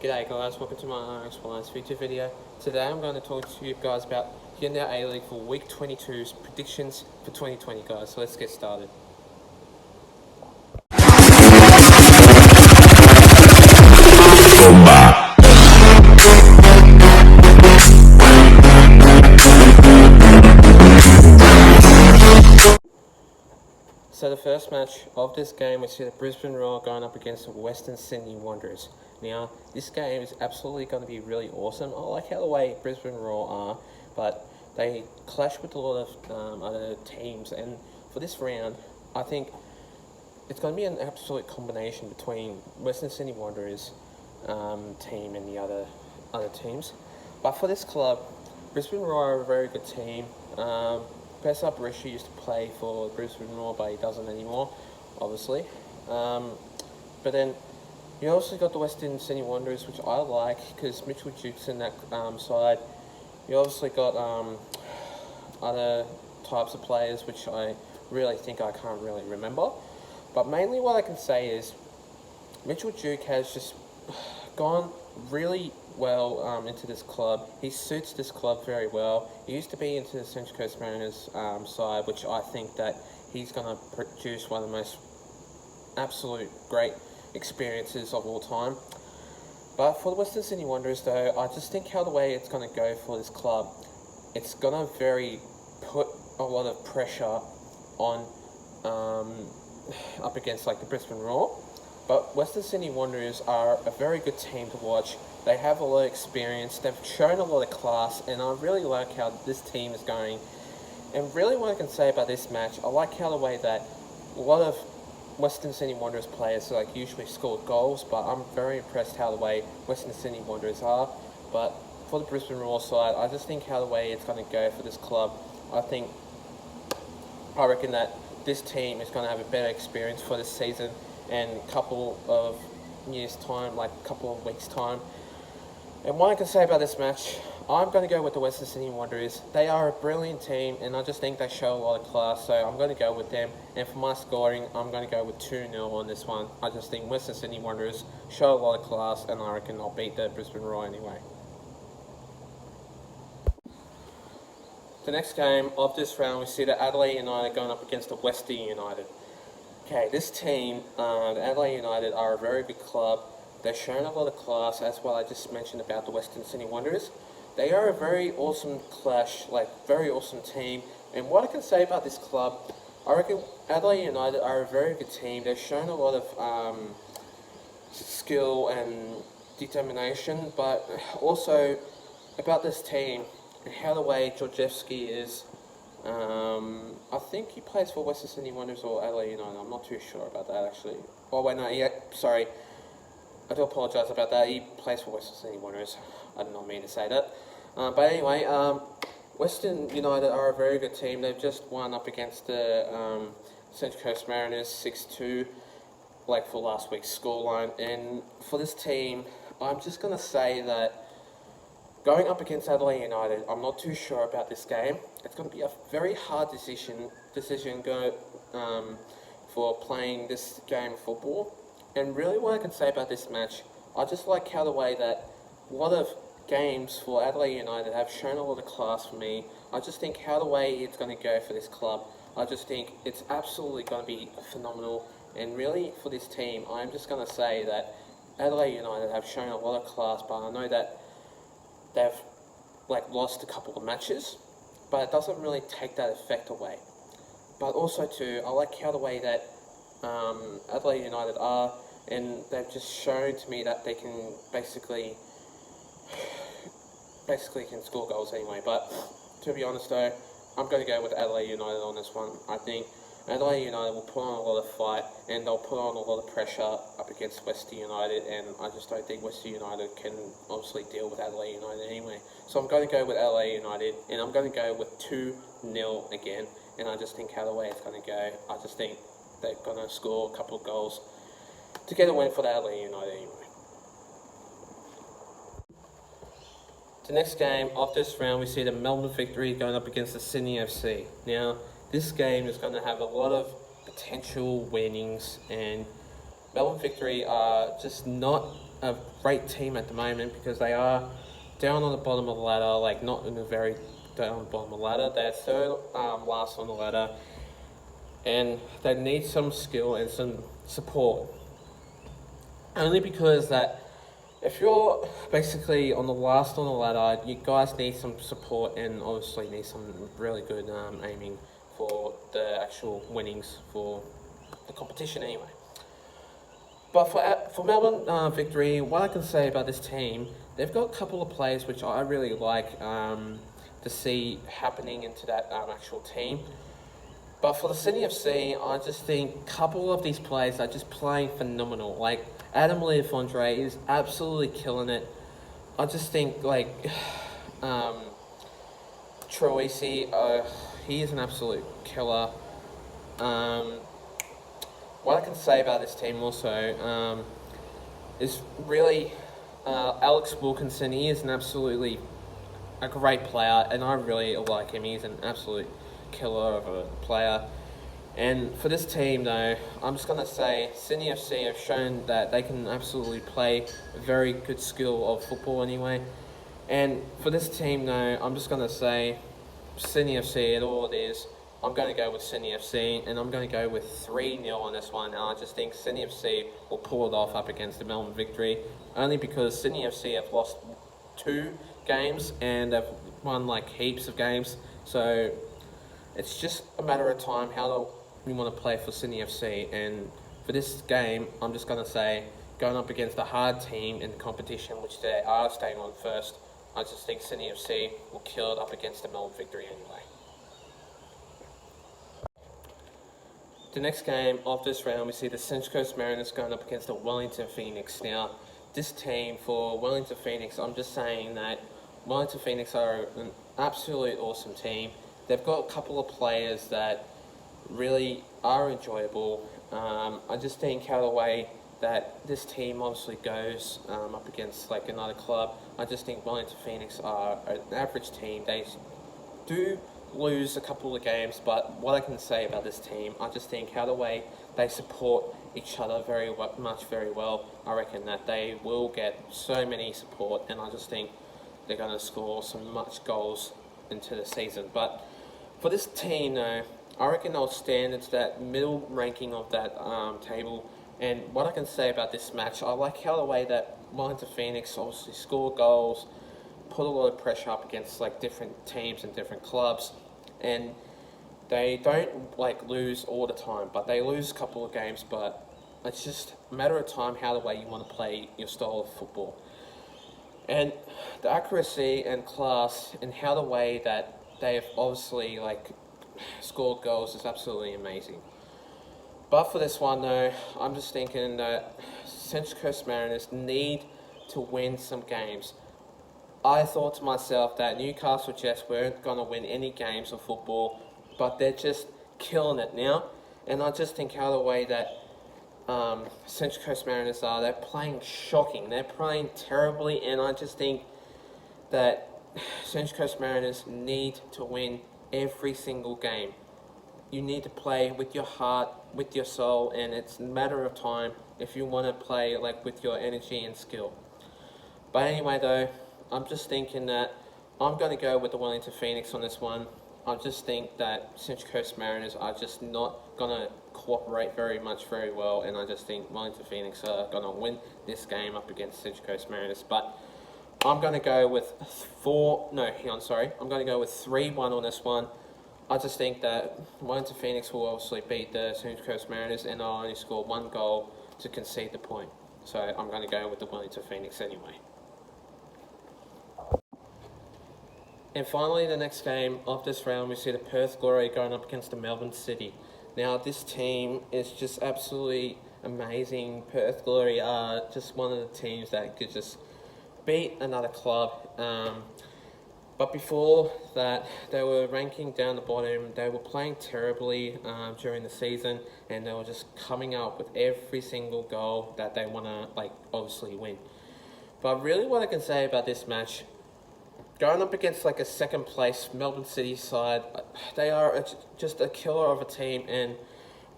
G'day guys, welcome to my RX feature video. Today I'm going to talk to you guys about Hyundai Aleague for week 22's predictions for 2020 guys, so let's get started. So the first match of this game, we see the Brisbane Roar going up against the Western Sydney Wanderers. Now, this game is absolutely going to be really awesome. I like how the way Brisbane Roar are, but they clash with a lot of other teams. And for this round, I think it's going to be an absolute combination between Western Sydney Wanderers team and the other teams. But for this club, Brisbane Roar are a very good team. Pesar Berisha used to play for Brisbane Roar, but he doesn't anymore, obviously. But then you also got the Western Sydney Wanderers, which I like because Mitchell Duke's in that side. You obviously got other types of players, which I really think I can't really remember. But mainly what I can say is Mitchell Duke has just gone really well into this club. He suits this club very well. He used to be into the Central Coast Mariners side, which I think that he's going to produce one of the most absolute great experiences of all time. But for the Western Sydney Wanderers though, I just think how the way it's going to go for this club, it's going to put a lot of pressure on up against like the Brisbane Roar. But Western Sydney Wanderers are a very good team to watch. They have a lot of experience, they've shown a lot of class, and I really like how this team is going. And really what I can say about this match, I like how the way that a lot of Western Sydney Wanderers players usually score goals, but I'm very impressed how the way Western Sydney Wanderers are. But for the Brisbane Roar side, I just think how the way it's going to go for this club, I reckon that this team is going to have a better experience for this season and a couple of years time, like a couple of weeks time. And what I can say about this match, I'm going to go with the Western Sydney Wanderers. They are a brilliant team and I just think they show a lot of class, so I'm going to go with them. And for my scoring, I'm going to go with 2-0 on this one. I just think Western Sydney Wanderers show a lot of class and I reckon I'll beat the Brisbane Roar anyway. The next game of this round, we see the Adelaide United going up against the Western United. Okay, this team, the Adelaide United, are a very good club. They've shown a lot of class, as what I just mentioned about the Western Sydney Wanderers. They are a very awesome clash, very awesome team. And what I can say about this club, I reckon Adelaide United are a very good team. They've shown a lot of skill and determination, but also about this team and how the way Georgievski is. I think he plays for Western Sydney Wanderers or Adelaide United. I'm not too sure about that actually. Oh wait, no, yeah, sorry. I do apologise about that. He plays for Western Sydney Wanderers. I did not mean to say that. But anyway, Western United are a very good team. They've just won up against the Central Coast Mariners 6-2, for last week's scoreline. And for this team, I'm just going to say that going up against Adelaide United, I'm not too sure about this game. It's going to be a very hard decision for playing this game of football. And really what I can say about this match, I just like how the way that a lot of games for Adelaide United have shown a lot of class for me. I just think how the way it's going to go for this club, I just think it's absolutely going to be phenomenal. And really for this team, I'm just going to say that Adelaide United have shown a lot of class, but I know that they've lost a couple of matches, but it doesn't really take that effect away. But also too, I like how the way that Adelaide United are, and they've just shown to me that they can basically can score goals anyway. But to be honest though, I'm going to go with Adelaide United on this one. I think Adelaide United will put on a lot of fight and they'll put on a lot of pressure up against Western United, and I just don't think Western United can obviously deal with Adelaide United anyway. So I'm going to go with Adelaide United and I'm going to go with 2-0 again, and I just think how the way it's going to go, I just think they're going to score a couple of goals to get a win for the Adelaide United anyway. The next game of this round, we see the Melbourne Victory going up against the Sydney FC. Now, this game is going to have a lot of potential winnings, and Melbourne Victory are just not a great team at the moment because they are down on the bottom of the ladder, like not in a very down on the bottom of the ladder. They're third last on the ladder, and they need some skill and some support. Only because that if you're basically on the last on the ladder, you guys need some support and obviously need some really good aiming for the actual winnings for the competition anyway. But for Melbourne Victory, what I can say about this team, they've got a couple of players which I really like to see happening into that actual team. But for the Sydney FC, I just think a couple of these players are just playing phenomenal. Like Adam Leofondre is absolutely killing it. I just think like Troisi, he is an absolute killer. What I can say about this team also is really Alex Wilkinson. He is an absolutely a great player, and I really like him. He's an absolute killer of a player. And for this team, though, I'm just going to say Sydney FC have shown that they can absolutely play a very good skill of football anyway. And for this team, though, I'm just going to say Sydney FC at all it is. I'm going to go with Sydney FC, and I'm going to go with 3-0 on this one. And I just think Sydney FC will pull it off up against the Melbourne Victory, only because Sydney FC have lost 2 games and they've won like heaps of games. So it's just a matter of time how we want to play for Sydney FC. And for this game, I'm just going to say, going up against a hard team in the competition, which they are staying on first, I just think Sydney FC will kill it up against the Melbourne Victory anyway. The next game of this round, we see the Central Coast Mariners going up against the Wellington Phoenix. Now, this team for Wellington Phoenix, I'm just saying that Wellington Phoenix are an absolute awesome team. They've got a couple of players that really are enjoyable. I just think how the way that this team obviously goes up against like another club, I just think Wellington Phoenix are an average team. They do lose a couple of games, but what I can say about this team, I just think how the way they support each other very well, I reckon that they will get so many support, and I just think they're going to score some much goals into the season. But for this team, though, I reckon they'll stand into that middle ranking of that table. And what I can say about this match, I like how the way that Wellington Phoenix obviously score goals, put a lot of pressure up against like different teams and different clubs, and they don't like lose all the time, but they lose a couple of games. But it's just a matter of time how the way you want to play your style of football, and the accuracy and class and how the way that they have obviously like scored goals is absolutely amazing. But for this one though, I'm just thinking that Central Coast Mariners need to win some games. I thought to myself that Newcastle Jets weren't going to win any games of football, but they're just killing it now. And I just think how the way that Central Coast Mariners are, they're playing shocking. They're playing terribly, and I just think that Central Coast Mariners need to win every single game. You need to play with your heart, with your soul, and it's a matter of time if you want to play like with your energy and skill. But anyway though, I'm just thinking that I'm going to go with the Wellington Phoenix on this one. I just think that Central Coast Mariners are just not going to cooperate very well, and I just think Wellington Phoenix are going to win this game up against Central Coast Mariners. But I'm going to go with I'm going to go with 3-1 on this one. I just think that Wellington Phoenix will obviously beat the Central Coast Mariners, and I'll only score 1 goal to concede the point. So I'm going to go with the Wellington Phoenix anyway. And finally, the next game of this round, we see the Perth Glory going up against the Melbourne City. Now, this team is just absolutely amazing. Perth Glory are just one of the teams that could just beat another club. But before that, they were ranking down the bottom. They were playing terribly during the season, and they were just coming up with every single goal that they want to, like, obviously win. But really what I can say about this match, going up against like a second place Melbourne City side, they are just a killer of a team. And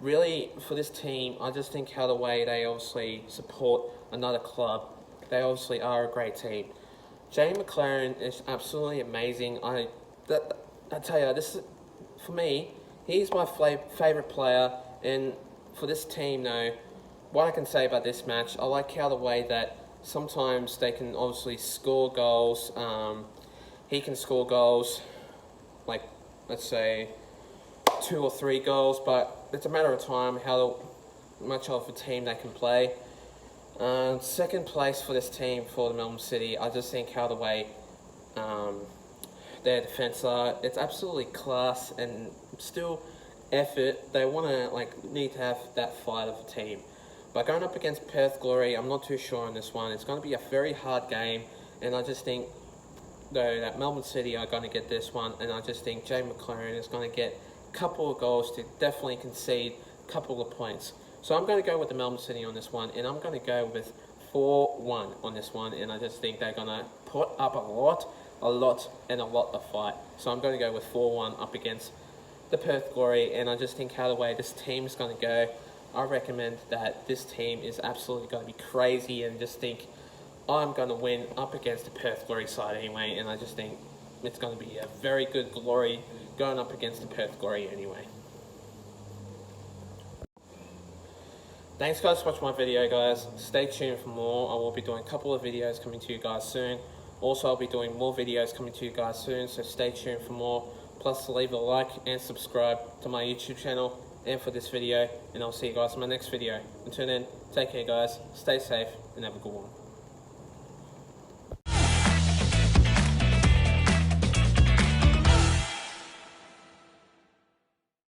really for this team, I just think how the way they obviously support another club they obviously are a great team. Jay McLaren is absolutely amazing. I tell you, this is, for me, he's my favourite player, and for this team, though, what I can say about this match, I like how the way that sometimes they can obviously score goals. He can score goals, like, let's say, 2 or 3 goals, but it's a matter of time how much of a team they can play. Second place for this team, for the Melbourne City, I just think how the way their defence are, it's absolutely class and still effort. They want to need to have that fight of a team. But going up against Perth Glory, I'm not too sure on this one. It's going to be a very hard game, and I just think though that Melbourne City are going to get this one, and I just think Jay McLaren is going to get a couple of goals to definitely concede a couple of points. So I'm going to go with the Melbourne City on this one, and I'm going to go with 4-1 on this one, and I just think they're going to put up a lot of fight. So I'm going to go with 4-1 up against the Perth Glory, and I just think how the way this team is going to go, I recommend that this team is absolutely going to be crazy, and just think I'm going to win up against the Perth Glory side anyway, and I just think it's going to be a very good Glory going up against the Perth Glory anyway. Thanks guys for watching my video, guys. Stay tuned for more. I will be doing a couple of videos coming to you guys soon. Also, I'll be doing more videos coming to you guys soon, so stay tuned for more. Plus, leave a like and subscribe to my YouTube channel and for this video, and I'll see you guys in my next video. Until then, take care guys, stay safe, and have a good one.